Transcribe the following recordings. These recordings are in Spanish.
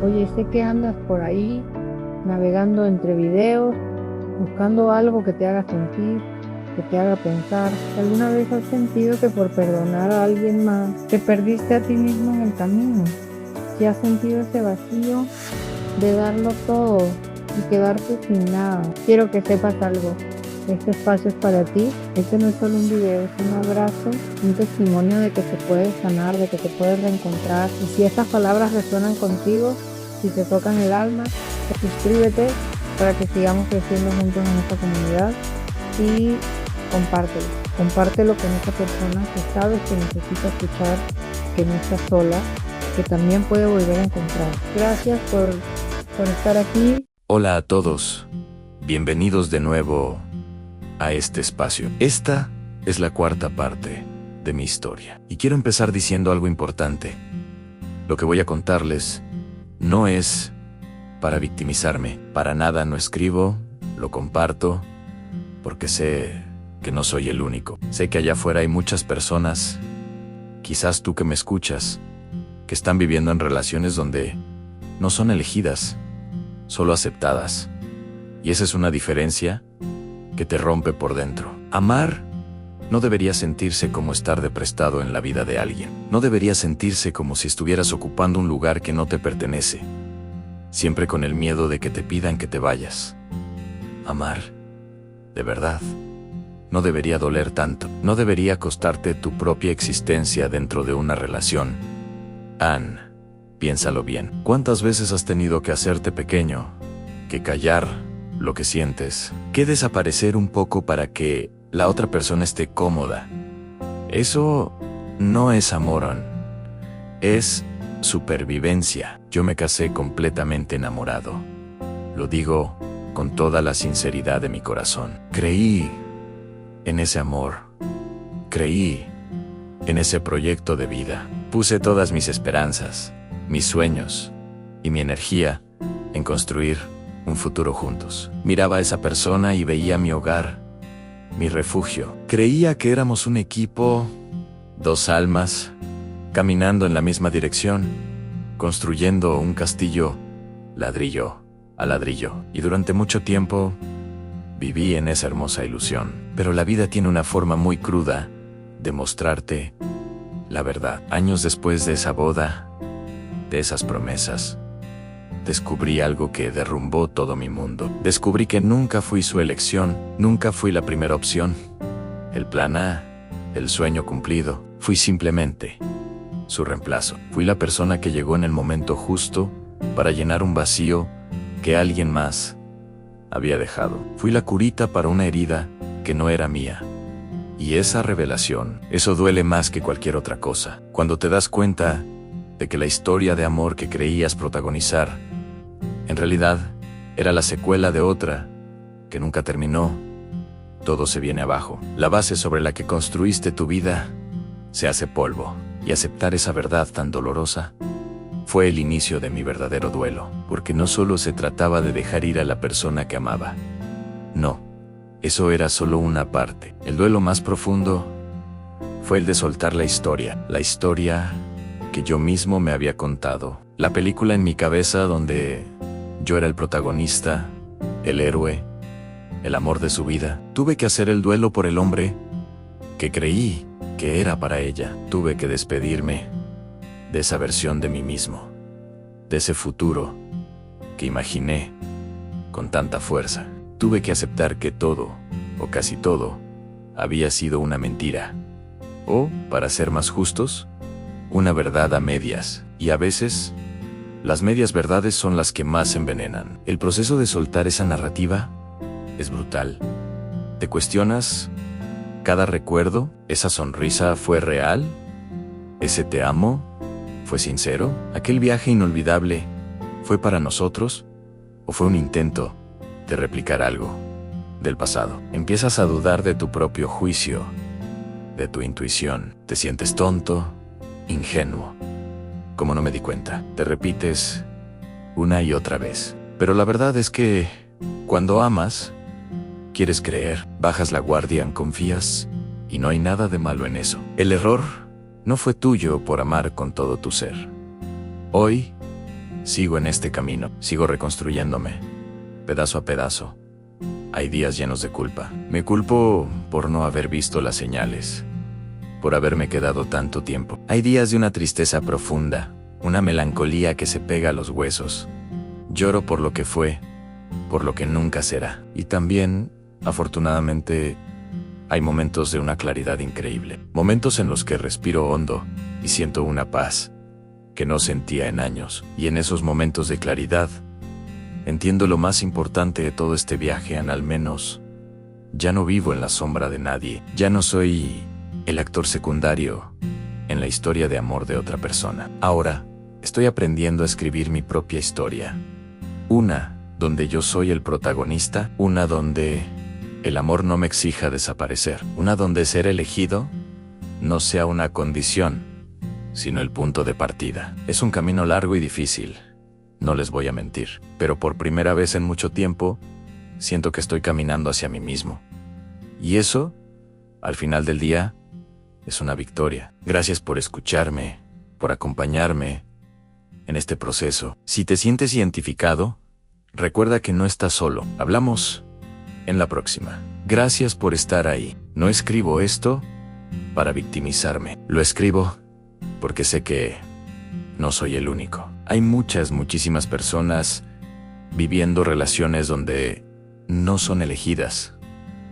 Oye, sé que andas por ahí navegando entre videos, buscando algo que te haga sentir, que te haga pensar. ¿Alguna vez has sentido que por perdonar a alguien más te perdiste a ti mismo en el camino? Si has sentido ese vacío de darlo todo y quedarte sin nada, quiero que sepas algo. Este espacio es para ti. Este no es solo un video, es un abrazo, un testimonio de que te puedes sanar, de que te puedes reencontrar. Y si estas palabras resuenan contigo, si te tocan el alma, suscríbete para que sigamos creciendo juntos en esta comunidad y compártelo. Compártelo con esa persona que sabes que necesita escuchar, que no está sola, que también puede volver a encontrar. Gracias por estar aquí. Hola a todos, bienvenidos de nuevo a este espacio. Esta es la cuarta parte de mi historia. Y quiero empezar diciendo algo importante. Lo que voy a contarles no es para victimizarme. Para nada no escribo, lo comparto, porque sé que no soy el único. Sé que allá afuera hay muchas personas, quizás tú que me escuchas, que están viviendo en relaciones donde no son elegidas, solo aceptadas. Y esa es una diferencia que te rompe por dentro. Amar no debería sentirse como estar de prestado en la vida de alguien. No debería sentirse como si estuvieras ocupando un lugar que no te pertenece, siempre con el miedo de que te pidan que te vayas. Amar, de verdad, no debería doler tanto. No debería costarte tu propia existencia dentro de una relación. Ann, piénsalo bien. ¿Cuántas veces has tenido que hacerte pequeño, que callar lo que sientes, que desaparecer un poco para que la otra persona esté cómoda? Eso no es amor, Ann. Es supervivencia. Yo me casé completamente enamorado. Lo digo con toda la sinceridad de mi corazón. Creí en ese amor. Creí en ese proyecto de vida. Puse todas mis esperanzas, mis sueños y mi energía en construir un futuro juntos. Miraba a esa persona y veía mi hogar, mi refugio. Creía que éramos un equipo, dos almas, caminando en la misma dirección, construyendo un castillo ladrillo a ladrillo. Y durante mucho tiempo viví en esa hermosa ilusión. Pero la vida tiene una forma muy cruda de mostrarte la verdad. Años después de esa boda, de esas promesas, descubrí algo que derrumbó todo mi mundo. Descubrí que nunca fui su elección, nunca fui la primera opción, el plan A, el sueño cumplido. Fui simplemente su reemplazo. Fui la persona que llegó en el momento justo para llenar un vacío que alguien más había dejado. Fui la curita para una herida que no era mía. Y esa revelación, eso duele más que cualquier otra cosa. Cuando te das cuenta de que la historia de amor que creías protagonizar, en realidad, era la secuela de otra que nunca terminó, todo se viene abajo. La base sobre la que construiste tu vida se hace polvo. Y aceptar esa verdad tan dolorosa fue el inicio de mi verdadero duelo, porque no solo se trataba de dejar ir a la persona que amaba. No, eso era solo una parte. El duelo más profundo fue el de soltar la historia que yo mismo me había contado. La película en mi cabeza donde yo era el protagonista, el héroe, el amor de su vida. Tuve que hacer el duelo por el hombre que creí que era para ella. Tuve que despedirme de esa versión de mí mismo, de ese futuro que imaginé con tanta fuerza. Tuve que aceptar que todo, o casi todo, había sido una mentira. O, para ser más justos, una verdad a medias. Y a veces, las medias verdades son las que más envenenan. El proceso de soltar esa narrativa es brutal. Te cuestionas, ¿cada recuerdo, esa sonrisa fue real? ¿Ese te amo fue sincero? ¿Aquel viaje inolvidable fue para nosotros? ¿O fue un intento de replicar algo del pasado? Empiezas a dudar de tu propio juicio, de tu intuición. Te sientes tonto, ingenuo. Como no me di cuenta. Te repites una y otra vez. Pero la verdad es que cuando amas, quieres creer, bajas la guardia, confías, y no hay nada de malo en eso. El error no fue tuyo por amar con todo tu ser. Hoy Sigo en este camino, sigo reconstruyéndome, pedazo a pedazo. Hay días llenos de culpa. Me culpo por no haber visto las señales, por haberme quedado tanto tiempo. Hay días de una tristeza profunda, una melancolía que se pega a los huesos. Lloro por lo que fue, por lo que nunca será. Y también, afortunadamente, hay momentos de una claridad increíble. Momentos en los que respiro hondo y siento una paz que no sentía en años. Y en esos momentos de claridad, entiendo lo más importante de todo este viaje. Al menos, ya no vivo en la sombra de nadie. Ya no soy el actor secundario en la historia de amor de otra persona. Ahora, estoy aprendiendo a escribir mi propia historia. Una donde yo soy el protagonista, una donde el amor no me exija desaparecer, una donde ser elegido no sea una condición, sino el punto de partida. Es un camino largo y difícil, no les voy a mentir, pero por primera vez en mucho tiempo, siento que estoy caminando hacia mí mismo. Y eso, al final del día, es una victoria. Gracias por escucharme, por acompañarme en este proceso. Si te sientes identificado, recuerda que no estás solo. Hablamos en la próxima. Gracias por estar ahí. No escribo esto para victimizarme. Lo escribo porque sé que no soy el único. Hay muchísimas personas viviendo relaciones donde no son elegidas,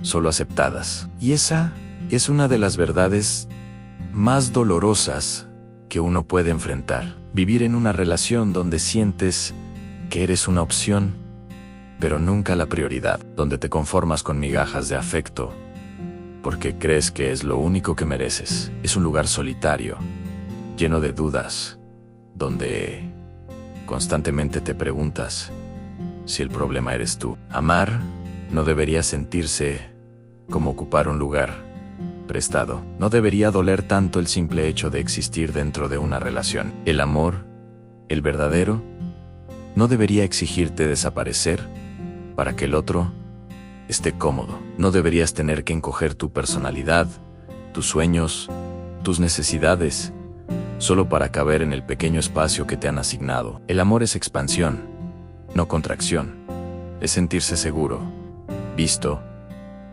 solo aceptadas. Y esa es una de las verdades más dolorosas que uno puede enfrentar. Vivir en una relación donde sientes que eres una opción, pero nunca la prioridad, donde te conformas con migajas de afecto, porque crees que es lo único que mereces. Es un lugar solitario, lleno de dudas, donde constantemente te preguntas si el problema eres tú. Amar no debería sentirse como ocupar un lugar prestado. No debería doler tanto el simple hecho de existir dentro de una relación. El amor, el verdadero, no debería exigirte desaparecer para que el otro esté cómodo. No deberías tener que encoger tu personalidad, tus sueños, tus necesidades, solo para caber en el pequeño espacio que te han asignado. El amor es expansión, no contracción. Es sentirse seguro, visto,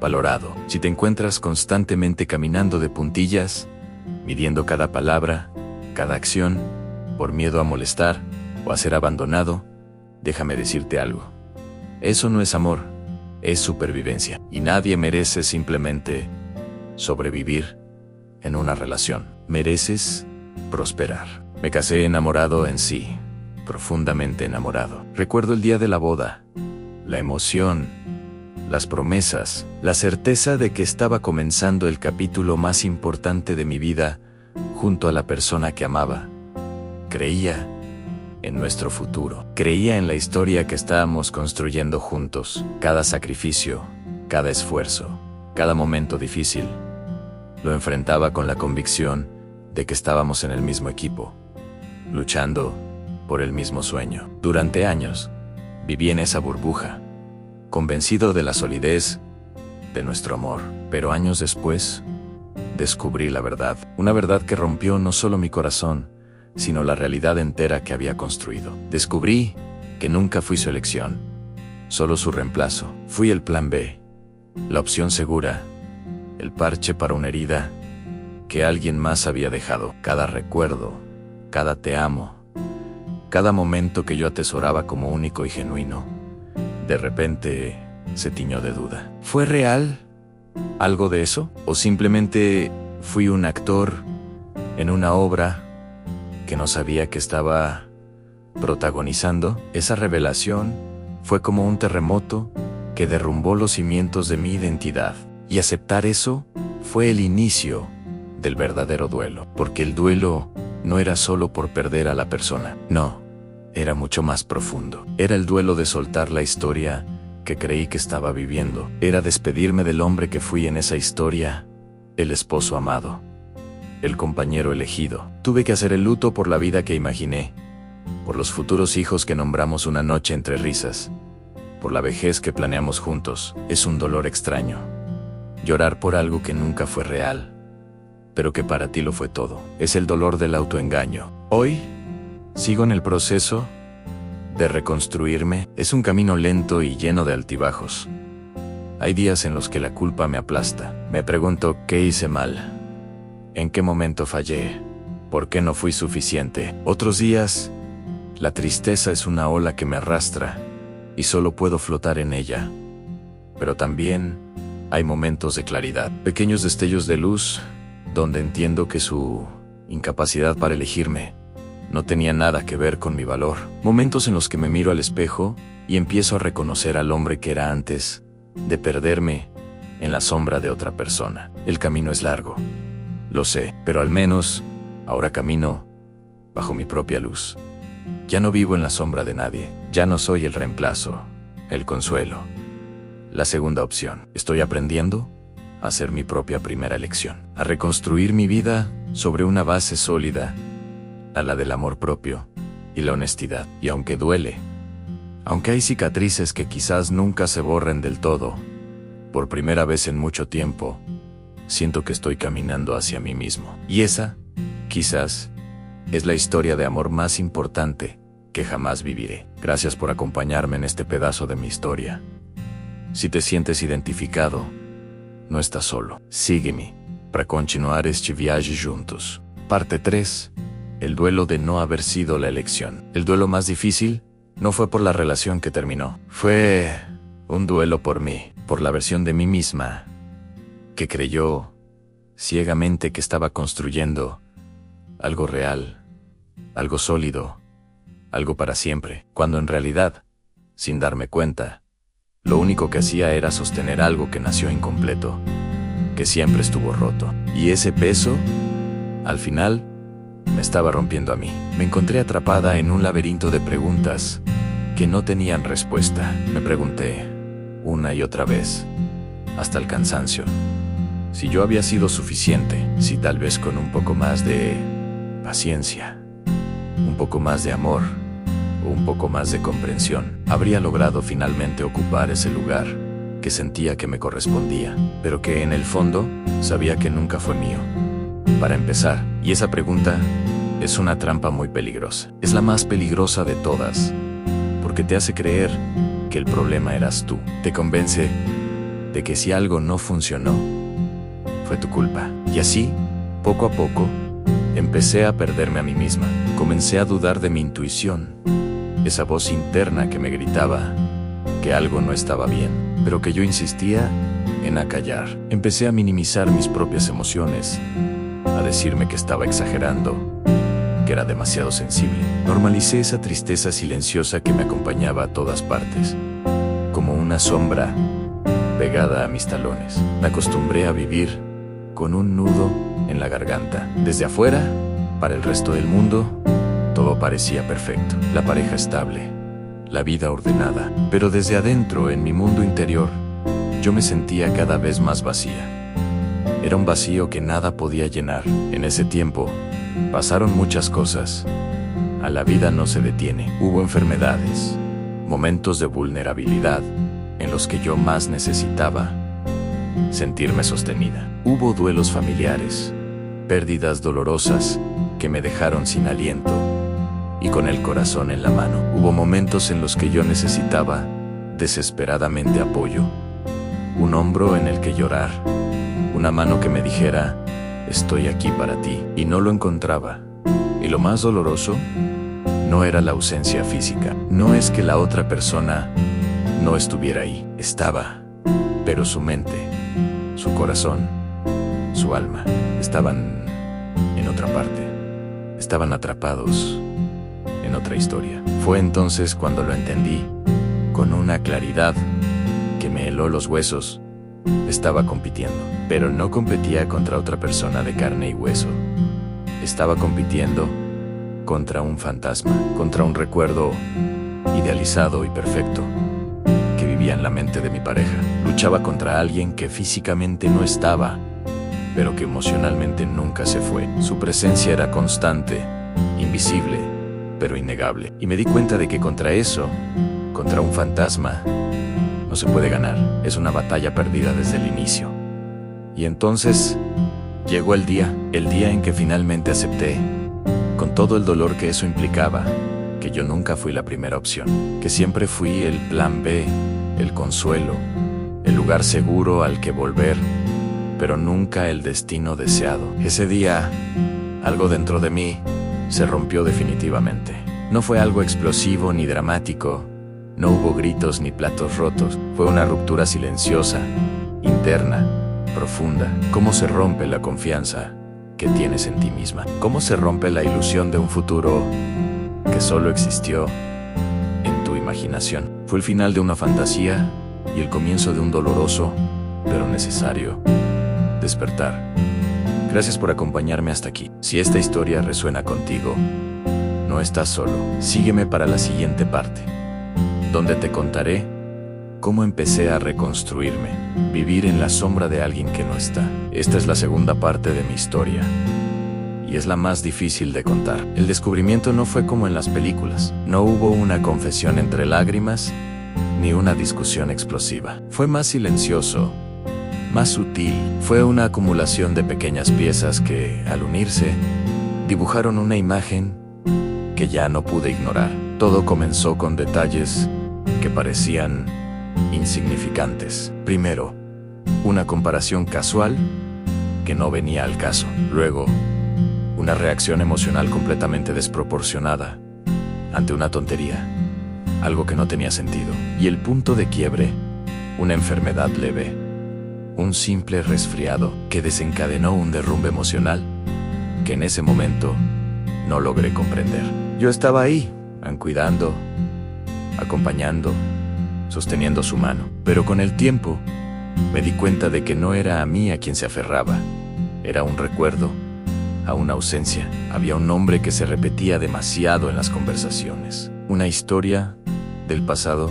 valorado. Si te encuentras constantemente caminando de puntillas, midiendo cada palabra, cada acción, por miedo a molestar o a ser abandonado, déjame decirte algo. Eso no es amor, es supervivencia. Y nadie merece simplemente sobrevivir en una relación. Mereces prosperar. Me casé enamorado en sí, profundamente enamorado. Recuerdo el día de la boda, la emoción, las promesas, la certeza de que estaba comenzando el capítulo más importante de mi vida junto a la persona que amaba. Creía en nuestro futuro. Creía en la historia que estábamos construyendo juntos. Cada sacrificio, cada esfuerzo, cada momento difícil, lo enfrentaba con la convicción de que estábamos en el mismo equipo, luchando por el mismo sueño. Durante años, viví en esa burbuja, convencido de la solidez de nuestro amor. Pero años después, descubrí la verdad. Una verdad que rompió no solo mi corazón, sino la realidad entera que había construido. Descubrí que nunca fui su elección, solo su reemplazo. Fui el plan B, la opción segura, el parche para una herida que alguien más había dejado. Cada recuerdo, cada te amo, cada momento que yo atesoraba como único y genuino, de repente se tiñó de duda. ¿Fue real algo de eso? ¿O simplemente fui un actor en una obra que no sabía que estaba protagonizando? Esa revelación fue como un terremoto que derrumbó los cimientos de mi identidad. Y aceptar eso fue el inicio del verdadero duelo. Porque el duelo no era solo por perder a la persona. No, era mucho más profundo. Era el duelo de soltar la historia que creí que estaba viviendo. Era despedirme del hombre que fui en esa historia, el esposo amado, el compañero elegido. Tuve que hacer el luto por la vida que imaginé, por los futuros hijos que nombramos una noche entre risas, por la vejez que planeamos juntos. Es un dolor extraño. Llorar por algo que nunca fue real, pero que para ti lo fue todo. Es el dolor del autoengaño. Hoy, sigo en el proceso de reconstruirme, es un camino lento y lleno de altibajos. Hay días en los que la culpa me aplasta. Me pregunto qué hice mal, en qué momento fallé, por qué no fui suficiente. Otros días, la tristeza es una ola que me arrastra y solo puedo flotar en ella. Pero también hay momentos de claridad, pequeños destellos de luz, donde entiendo que su incapacidad para elegirme no tenía nada que ver con mi valor. Momentos en los que me miro al espejo y empiezo a reconocer al hombre que era antes de perderme en la sombra de otra persona. El camino es largo, lo sé, pero al menos ahora camino bajo mi propia luz. Ya no vivo en la sombra de nadie, ya no soy el reemplazo, el consuelo, la segunda opción. Estoy aprendiendo a hacer mi propia primera elección, a reconstruir mi vida sobre una base sólida, a la del amor propio y la honestidad. Y aunque duele, aunque hay cicatrices que quizás nunca se borren del todo, por primera vez en mucho tiempo, siento que estoy caminando hacia mí mismo. Y esa, quizás, es la historia de amor más importante que jamás viviré. Gracias por acompañarme en este pedazo de mi historia. Si te sientes identificado, no estás solo. Sígueme para continuar este viaje juntos. Parte 3. El duelo de no haber sido la elección. El duelo más difícil no fue por la relación que terminó. Fue un duelo por mí, por la versión de mí misma que creyó ciegamente que estaba construyendo algo real, algo sólido, algo para siempre, cuando en realidad, sin darme cuenta, lo único que hacía era sostener algo que nació incompleto, que siempre estuvo roto. Y ese peso, al final, me estaba rompiendo a mí. Me encontré atrapada en un laberinto de preguntas que no tenían respuesta. Me pregunté, una y otra vez, hasta el cansancio, si yo había sido suficiente, si tal vez con un poco más de paciencia, un poco más de amor, o un poco más de comprensión, habría logrado finalmente ocupar ese lugar que sentía que me correspondía, pero que en el fondo sabía que nunca fue mío. Para empezar, y esa pregunta es una trampa muy peligrosa. Es la más peligrosa de todas, porque te hace creer que el problema eras tú. Te convence de que si algo no funcionó, fue tu culpa. Y así, poco a poco, empecé a perderme a mí misma. Comencé a dudar de mi intuición, esa voz interna que me gritaba que algo no estaba bien, pero que yo insistía en acallar. Empecé a minimizar mis propias emociones, a decirme que estaba exagerando, que era demasiado sensible. Normalicé esa tristeza silenciosa que me acompañaba a todas partes, como una sombra pegada a mis talones. Me acostumbré a vivir con un nudo en la garganta. Desde afuera, para el resto del mundo, todo parecía perfecto. La pareja estable, la vida ordenada. Pero desde adentro, en mi mundo interior, yo me sentía cada vez más vacía. Era un vacío que nada podía llenar. En ese tiempo, pasaron muchas cosas. A la vida no se detiene. Hubo enfermedades, momentos de vulnerabilidad, en los que yo más necesitaba sentirme sostenida. Hubo duelos familiares, pérdidas dolorosas que me dejaron sin aliento y con el corazón en la mano. Hubo momentos en los que yo necesitaba desesperadamente apoyo, un hombro en el que llorar, una mano que me dijera, estoy aquí para ti, y no lo encontraba. Y lo más doloroso no era la ausencia física. No es que la otra persona no estuviera ahí, estaba, pero su mente, su corazón, su alma, estaban en otra parte, estaban atrapados en otra historia. Fue entonces cuando lo entendí, con una claridad que me heló los huesos. Estaba compitiendo, pero no competía contra otra persona de carne y hueso. Estaba compitiendo contra un fantasma, contra un recuerdo idealizado y perfecto que vivía en la mente de mi pareja. Luchaba contra alguien que físicamente no estaba, pero que emocionalmente nunca se fue. Su presencia era constante, invisible, pero innegable. Y me di cuenta de que contra eso, contra un fantasma, no se puede ganar. Es una batalla perdida desde el inicio. Y entonces llegó el día en que finalmente acepté, con todo el dolor que eso implicaba, que yo nunca fui la primera opción, que siempre fui el plan B, el consuelo, el lugar seguro al que volver, pero nunca el destino deseado. Ese día, algo dentro de mí se rompió definitivamente. No fue algo explosivo ni dramático, no hubo gritos ni platos rotos, fue una ruptura silenciosa, interna, profunda. ¿Cómo se rompe la confianza que tienes en ti misma? ¿Cómo se rompe la ilusión de un futuro que solo existió en tu imaginación? Fue el final de una fantasía y el comienzo de un doloroso, pero necesario, despertar. Gracias por acompañarme hasta aquí. Si esta historia resuena contigo, no estás solo. Sígueme para la siguiente parte, donde te contaré cómo empecé a reconstruirme, vivir en la sombra de alguien que no está. Esta es la segunda parte de mi historia, y es la más difícil de contar. El descubrimiento no fue como en las películas. No hubo una confesión entre lágrimas, ni una discusión explosiva. Fue más silencioso, más sutil. Fue una acumulación de pequeñas piezas que, al unirse, dibujaron una imagen que ya no pude ignorar. Todo comenzó con detalles que parecían insignificantes. Primero, una comparación casual que no venía al caso. Luego, una reacción emocional completamente desproporcionada ante una tontería, algo que no tenía sentido. Y el punto de quiebre, una enfermedad leve, un simple resfriado que desencadenó un derrumbe emocional que en ese momento no logré comprender. Yo estaba ahí, cuidando, acompañando, sosteniendo su mano. Pero con el tiempo, me di cuenta de que no era a mí a quien se aferraba. Era un recuerdo, a una ausencia. Había un nombre que se repetía demasiado en las conversaciones. Una historia del pasado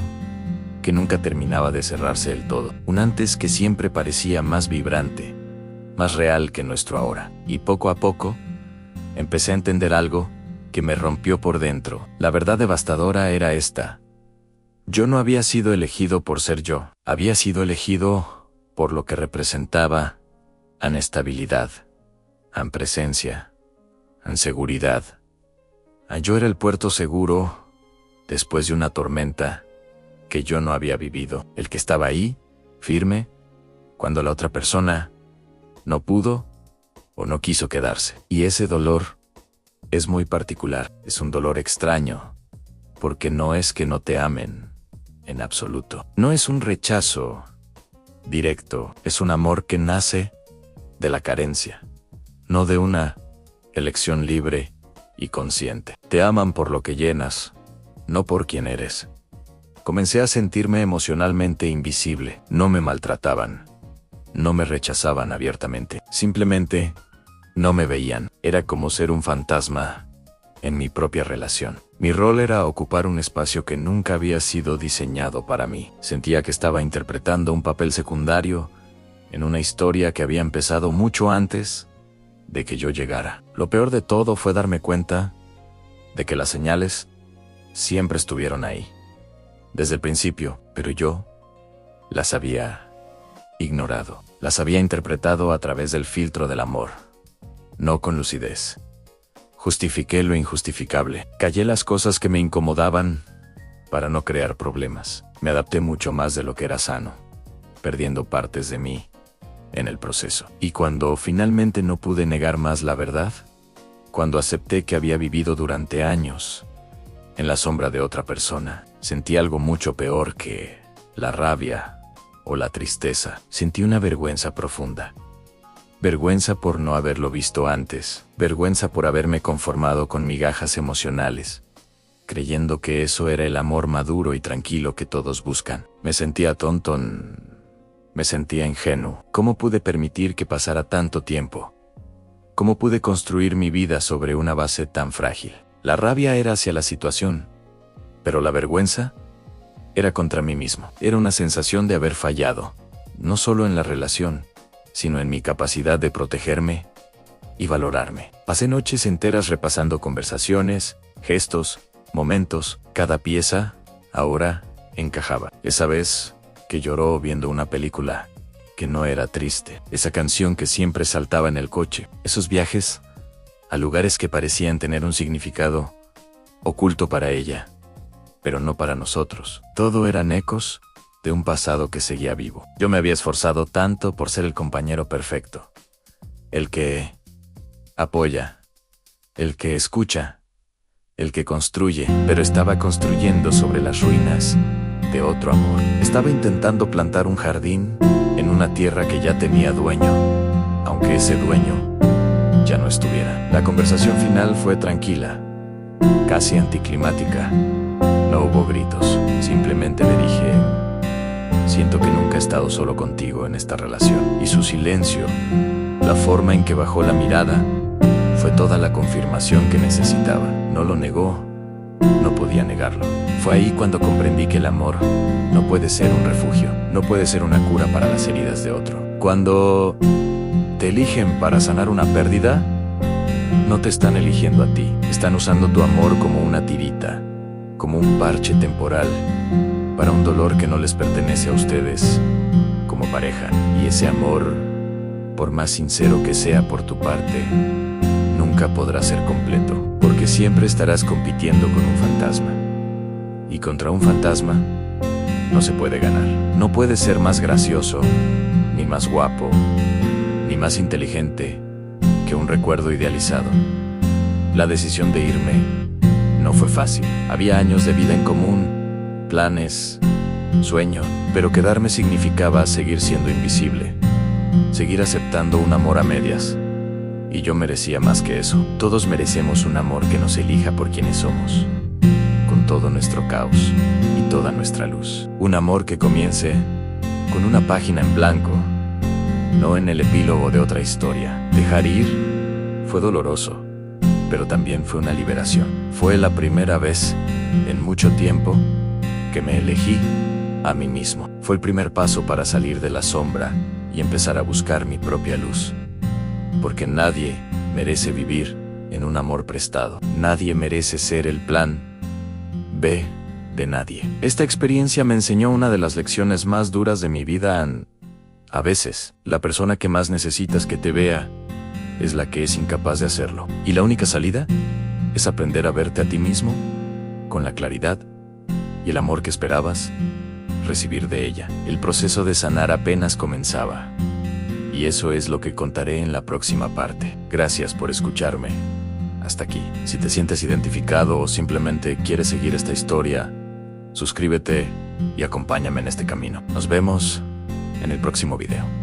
que nunca terminaba de cerrarse del todo. Un antes que siempre parecía más vibrante, más real que nuestro ahora. Y poco a poco, empecé a entender algo que me rompió por dentro. La verdad devastadora era esta. Yo no había sido elegido por ser yo. Había sido elegido por lo que representaba: inestabilidad, presencia, seguridad. Yo era el puerto seguro después de una tormenta que yo no había vivido. El que estaba ahí, firme, cuando la otra persona no pudo o no quiso quedarse. Y ese dolor es muy particular. Es un dolor extraño, porque no es que no te amen en absoluto. No es un rechazo directo. Es un amor que nace de la carencia, no de una elección libre y consciente. Te aman por lo que llenas, no por quién eres. Comencé a sentirme emocionalmente invisible. No me maltrataban, no me rechazaban abiertamente. Simplemente no me veían. Era como ser un fantasma en mi propia relación. Mi rol era ocupar un espacio que nunca había sido diseñado para mí. Sentía que estaba interpretando un papel secundario en una historia que había empezado mucho antes de que yo llegara. Lo peor de todo fue darme cuenta de que las señales siempre estuvieron ahí, desde el principio, pero yo las había ignorado. Las había interpretado a través del filtro del amor, no con lucidez. Justifiqué lo injustificable. Callé las cosas que me incomodaban para no crear problemas. Me adapté mucho más de lo que era sano, perdiendo partes de mí en el proceso. Y cuando finalmente no pude negar más la verdad, cuando acepté que había vivido durante años en la sombra de otra persona, sentí algo mucho peor que la rabia o la tristeza. Sentí una vergüenza profunda. Vergüenza por no haberlo visto antes. Vergüenza por haberme conformado con migajas emocionales, creyendo que eso era el amor maduro y tranquilo que todos buscan. Me sentía tonto, me sentía ingenuo. ¿Cómo pude permitir que pasara tanto tiempo? ¿Cómo pude construir mi vida sobre una base tan frágil? La rabia era hacia la situación, pero la vergüenza era contra mí mismo. Era una sensación de haber fallado, no solo en la relación, sino en mi capacidad de protegerme y valorarme. Pasé noches enteras repasando conversaciones, gestos, momentos. Cada pieza, ahora, encajaba. Esa vez que lloró viendo una película que no era triste. Esa canción que siempre saltaba en el coche. Esos viajes a lugares que parecían tener un significado oculto para ella, pero no para nosotros. Todo eran ecos de un pasado que seguía vivo. Yo me había esforzado tanto por ser el compañero perfecto, el que apoya, el que escucha, el que construye, pero estaba construyendo sobre las ruinas de otro amor. Estaba intentando plantar un jardín en una tierra que ya tenía dueño, aunque ese dueño ya no estuviera. La conversación final fue tranquila, casi anticlimática. No hubo gritos, simplemente le dije: siento que nunca he estado solo contigo en esta relación. Y su silencio, la forma en que bajó la mirada, fue toda la confirmación que necesitaba. No lo negó, no podía negarlo. Fue ahí cuando comprendí que el amor no puede ser un refugio, no puede ser una cura para las heridas de otro. Cuando te eligen para sanar una pérdida, no te están eligiendo a ti. Están usando tu amor como una tirita, como un parche temporal para un dolor que no les pertenece a ustedes como pareja. Y ese amor, por más sincero que sea por tu parte, nunca podrá ser completo, porque siempre estarás compitiendo con un fantasma. Y contra un fantasma no se puede ganar. No puedes ser más gracioso, ni más guapo, ni más inteligente que un recuerdo idealizado. La decisión de irme no fue fácil. Había años de vida en común, planes, sueños, pero quedarme significaba seguir siendo invisible, seguir aceptando un amor a medias. Y yo merecía más que eso. Todos merecemos un amor que nos elija por quienes somos, con todo nuestro caos y toda nuestra luz. Un amor que comience con una página en blanco, no en el epílogo de otra historia. Dejar ir fue doloroso, pero también fue una liberación. Fue la primera vez en mucho tiempo que me elegí a mí mismo. Fue el primer paso para salir de la sombra y empezar a buscar mi propia luz. Porque nadie merece vivir en un amor prestado. Nadie merece ser el plan B de nadie. Esta experiencia me enseñó una de las lecciones más duras de mi vida. A veces, la persona que más necesitas que te vea es la que es incapaz de hacerlo. Y la única salida es aprender a verte a ti mismo con la claridad y el amor que esperabas recibir de ella. El proceso de sanar apenas comenzaba. Y eso es lo que contaré en la próxima parte. Gracias por escucharme hasta aquí. Si te sientes identificado o simplemente quieres seguir esta historia, suscríbete y acompáñame en este camino. Nos vemos en el próximo video.